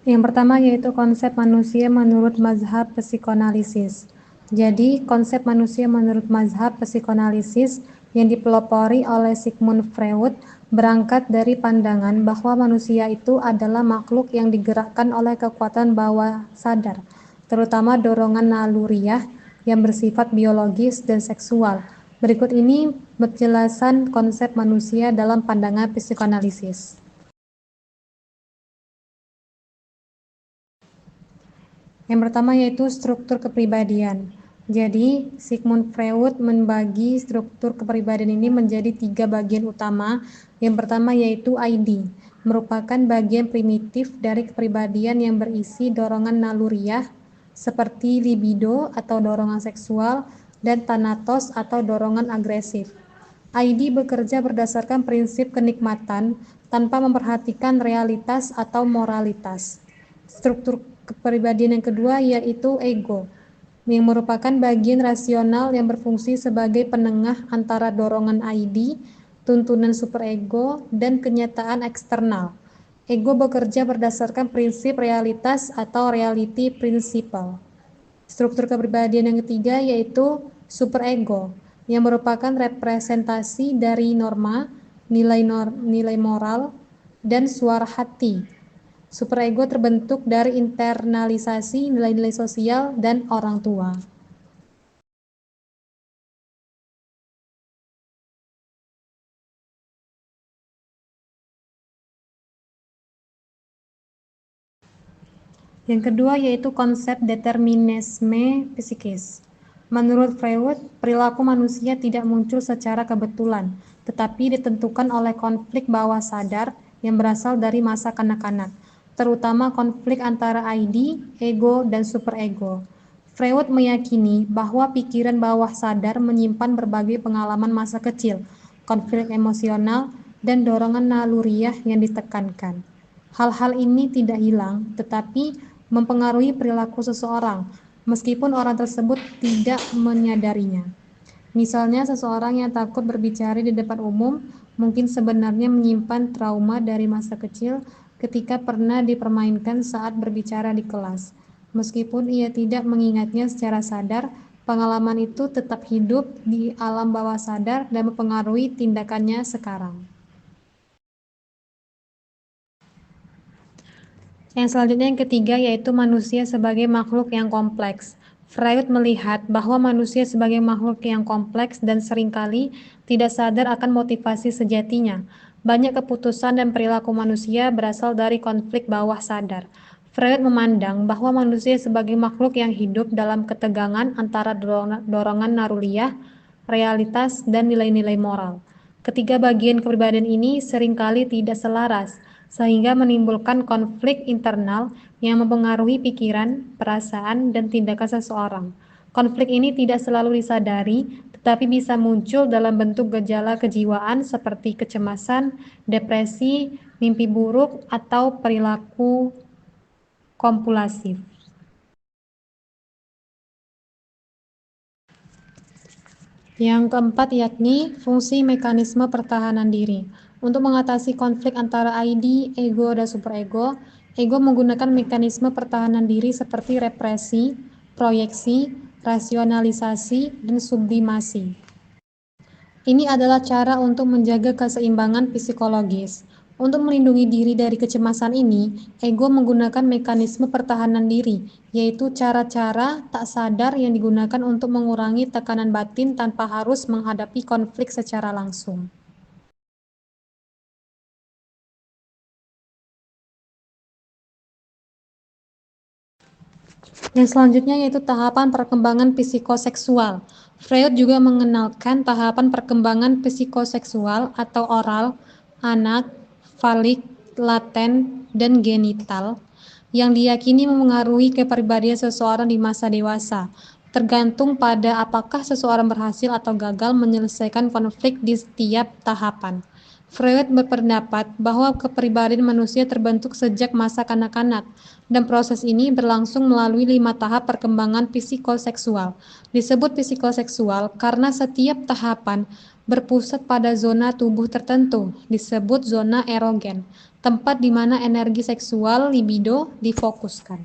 Yang pertama yaitu konsep manusia menurut mazhab psikoanalisis. Jadi, konsep manusia menurut mazhab psikoanalisis yang dipelopori oleh Sigmund Freud berangkat dari pandangan bahwa manusia itu adalah makhluk yang digerakkan oleh kekuatan bawah sadar, terutama dorongan naluriah yang bersifat biologis dan seksual. Berikut ini penjelasan konsep manusia dalam pandangan psikoanalisis. Yang pertama yaitu struktur kepribadian. Jadi, Sigmund Freud membagi struktur kepribadian ini menjadi 3 bagian utama. Yang pertama yaitu ID, merupakan bagian primitif dari kepribadian yang berisi dorongan naluriah seperti libido atau dorongan seksual dan thanatos atau dorongan agresif. ID bekerja berdasarkan prinsip kenikmatan tanpa memperhatikan realitas atau moralitas. Struktur kepribadian yang kedua yaitu ego, yang merupakan bagian rasional yang berfungsi sebagai penengah antara dorongan ID, tuntunan superego, dan kenyataan eksternal. Ego bekerja berdasarkan prinsip realitas atau reality principle. Struktur kepribadian yang ketiga yaitu superego, yang merupakan representasi dari norma, nilai moral, dan suara hati. Superego terbentuk dari internalisasi nilai-nilai sosial dan orang tua. Yang kedua yaitu konsep determinisme psikis. Menurut Freud, perilaku manusia tidak muncul secara kebetulan, tetapi ditentukan oleh konflik bawah sadar yang berasal dari masa kanak-kanak, terutama konflik antara ID, ego, dan superego. Freud meyakini bahwa pikiran bawah sadar menyimpan berbagai pengalaman masa kecil, konflik emosional, dan dorongan naluriah yang ditekankan. Hal-hal ini tidak hilang, tetapi mempengaruhi perilaku seseorang, meskipun orang tersebut tidak menyadarinya. Misalnya, seseorang yang takut berbicara di depan umum mungkin sebenarnya menyimpan trauma dari masa kecil ketika pernah dipermainkan saat berbicara di kelas. Meskipun ia tidak mengingatnya secara sadar, pengalaman itu tetap hidup di alam bawah sadar dan mempengaruhi tindakannya sekarang. Yang selanjutnya yang ketiga yaitu manusia sebagai makhluk yang kompleks. Freud melihat bahwa manusia sebagai makhluk yang kompleks dan seringkali tidak sadar akan motivasi sejatinya. Banyak keputusan dan perilaku manusia berasal dari konflik bawah sadar. Freud memandang bahwa manusia sebagai makhluk yang hidup dalam ketegangan antara dorongan naluriah, realitas, dan nilai-nilai moral. Ketiga bagian kepribadian ini seringkali tidak selaras, sehingga menimbulkan konflik internal yang mempengaruhi pikiran, perasaan, dan tindakan seseorang. Konflik ini tidak selalu disadari, tetapi bisa muncul dalam bentuk gejala kejiwaan seperti kecemasan, depresi, mimpi buruk, atau perilaku kompulsif. Yang keempat yakni fungsi mekanisme pertahanan diri. Untuk mengatasi konflik antara ID, ego, dan superego, ego menggunakan mekanisme pertahanan diri seperti represi, proyeksi, rasionalisasi, dan sublimasi. Ini adalah cara untuk menjaga keseimbangan psikologis. Untuk melindungi diri dari kecemasan ini, ego menggunakan mekanisme pertahanan diri, yaitu cara-cara tak sadar yang digunakan untuk mengurangi tekanan batin tanpa harus menghadapi konflik secara langsung. Yang selanjutnya yaitu tahapan perkembangan psikoseksual. Freud juga mengenalkan tahapan perkembangan psikoseksual atau oral, anak, falik, laten, dan genital yang diyakini memengaruhi kepribadian seseorang di masa dewasa, tergantung pada apakah seseorang berhasil atau gagal menyelesaikan konflik di setiap tahapan. Freud berpendapat bahwa kepribadian manusia terbentuk sejak masa kanak-kanak, dan proses ini berlangsung melalui 5 tahap perkembangan psikoseksual. Disebut psikoseksual karena setiap tahapan berpusat pada zona tubuh tertentu, disebut zona erogen. tempat di mana energi seksual libido difokuskan.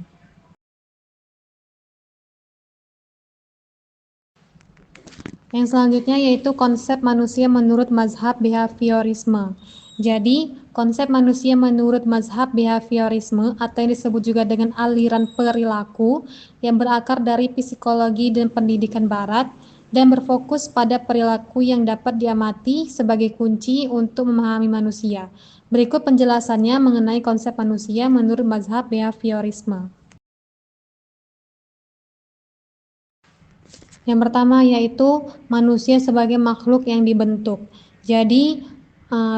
Yang selanjutnya yaitu konsep manusia menurut mazhab behaviorisme. Jadi, konsep manusia menurut mazhab behaviorisme atau yang disebut juga dengan aliran perilaku yang berakar dari psikologi dan pendidikan barat dan berfokus pada perilaku yang dapat diamati sebagai kunci untuk memahami manusia. Berikut penjelasannya mengenai konsep manusia menurut mazhab behaviorisme. Yang pertama yaitu manusia sebagai makhluk yang dibentuk. Jadi,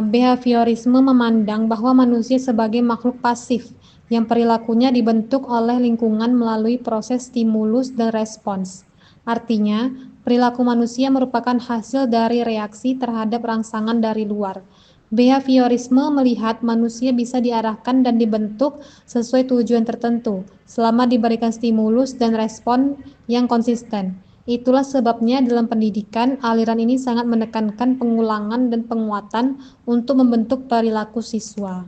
behaviorisme memandang bahwa manusia sebagai makhluk pasif yang perilakunya dibentuk oleh lingkungan melalui proses stimulus dan respons. Artinya, perilaku manusia merupakan hasil dari reaksi terhadap rangsangan dari luar. Behaviorisme melihat manusia bisa diarahkan dan dibentuk sesuai tujuan tertentu selama diberikan stimulus dan respon yang konsisten. Itulah sebabnya dalam pendidikan, aliran ini sangat menekankan pengulangan dan penguatan untuk membentuk perilaku siswa.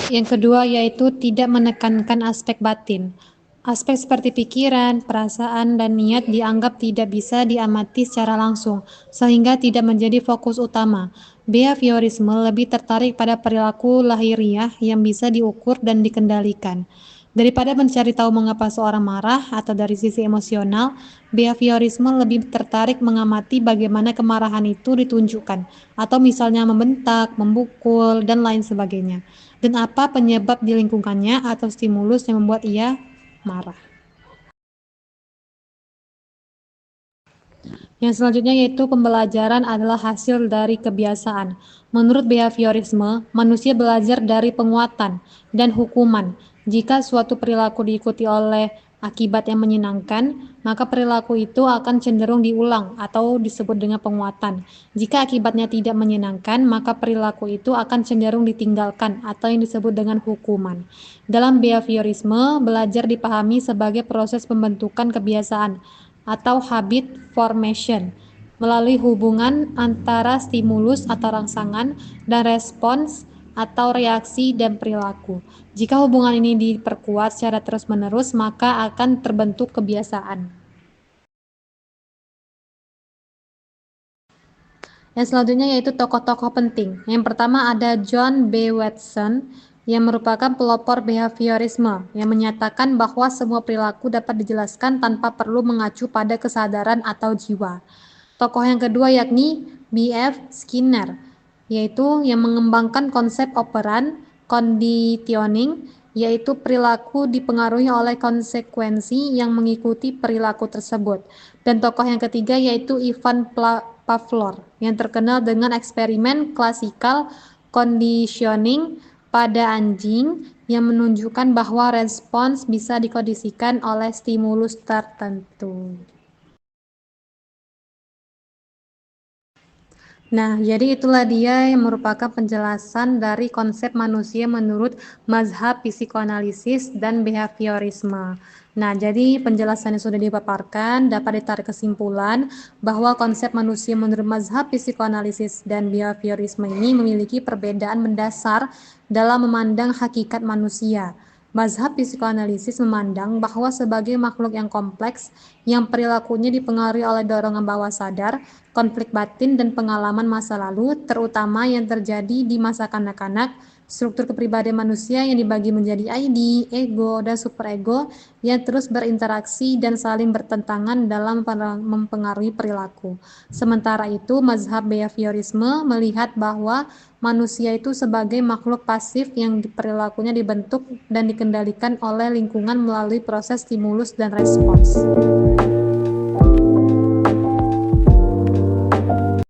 Yang kedua yaitu tidak menekankan aspek batin. Aspek seperti pikiran, perasaan, dan niat dianggap tidak bisa diamati secara langsung, sehingga tidak menjadi fokus utama. Behaviorisme lebih tertarik pada perilaku lahiriah yang bisa diukur dan dikendalikan. Daripada mencari tahu mengapa seorang marah atau dari sisi emosional, behaviorisme lebih tertarik mengamati bagaimana kemarahan itu ditunjukkan, atau misalnya membentak, memukul, dan lain sebagainya. Dan apa penyebab di lingkungannya atau stimulus yang membuat ia marah. Yang selanjutnya yaitu pembelajaran adalah hasil dari kebiasaan. Menurut behaviorisme, manusia belajar dari penguatan dan hukuman. Jika suatu perilaku diikuti oleh akibat yang menyenangkan, maka perilaku itu akan cenderung diulang atau disebut dengan penguatan. Jika akibatnya tidak menyenangkan, maka perilaku itu akan cenderung ditinggalkan atau yang disebut dengan hukuman. Dalam behaviorisme, belajar dipahami sebagai proses pembentukan kebiasaan atau habit formation melalui hubungan antara stimulus atau rangsangan dan respons atau reaksi dan perilaku. Jika hubungan ini diperkuat secara terus-menerus, maka akan terbentuk kebiasaan. Yang selanjutnya yaitu tokoh-tokoh penting. Yang pertama ada John B. Watson yang merupakan pelopor behaviorisme yang menyatakan bahwa semua perilaku dapat dijelaskan tanpa perlu mengacu pada kesadaran atau jiwa. Tokoh yang kedua yakni B.F. Skinner, yaitu yang mengembangkan konsep operan conditioning, yaitu perilaku dipengaruhi oleh konsekuensi yang mengikuti perilaku tersebut. Dan tokoh yang ketiga yaitu Ivan Pavlov, yang terkenal dengan eksperimen klasikal conditioning pada anjing yang menunjukkan bahwa respons bisa dikondisikan oleh stimulus tertentu. Nah, jadi itulah dia yang merupakan penjelasan dari konsep manusia menurut mazhab psikoanalisis dan behaviorisme. Nah, jadi penjelasannya sudah dipaparkan, dapat ditarik kesimpulan bahwa konsep manusia menurut mazhab psikoanalisis dan behaviorisme ini memiliki perbedaan mendasar dalam memandang hakikat manusia. Mazhab psikoanalisis memandang bahwa sebagai makhluk yang kompleks, yang perilakunya dipengaruhi oleh dorongan bawah sadar, konflik batin, dan pengalaman masa lalu, terutama yang terjadi di masa kanak-kanak, struktur kepribadian manusia yang dibagi menjadi ID, ego, dan superego yang terus berinteraksi dan saling bertentangan dalam mempengaruhi perilaku. Sementara itu, mazhab behaviorisme melihat bahwa manusia itu sebagai makhluk pasif yang perilakunya dibentuk dan dikendalikan oleh lingkungan melalui proses stimulus dan respons.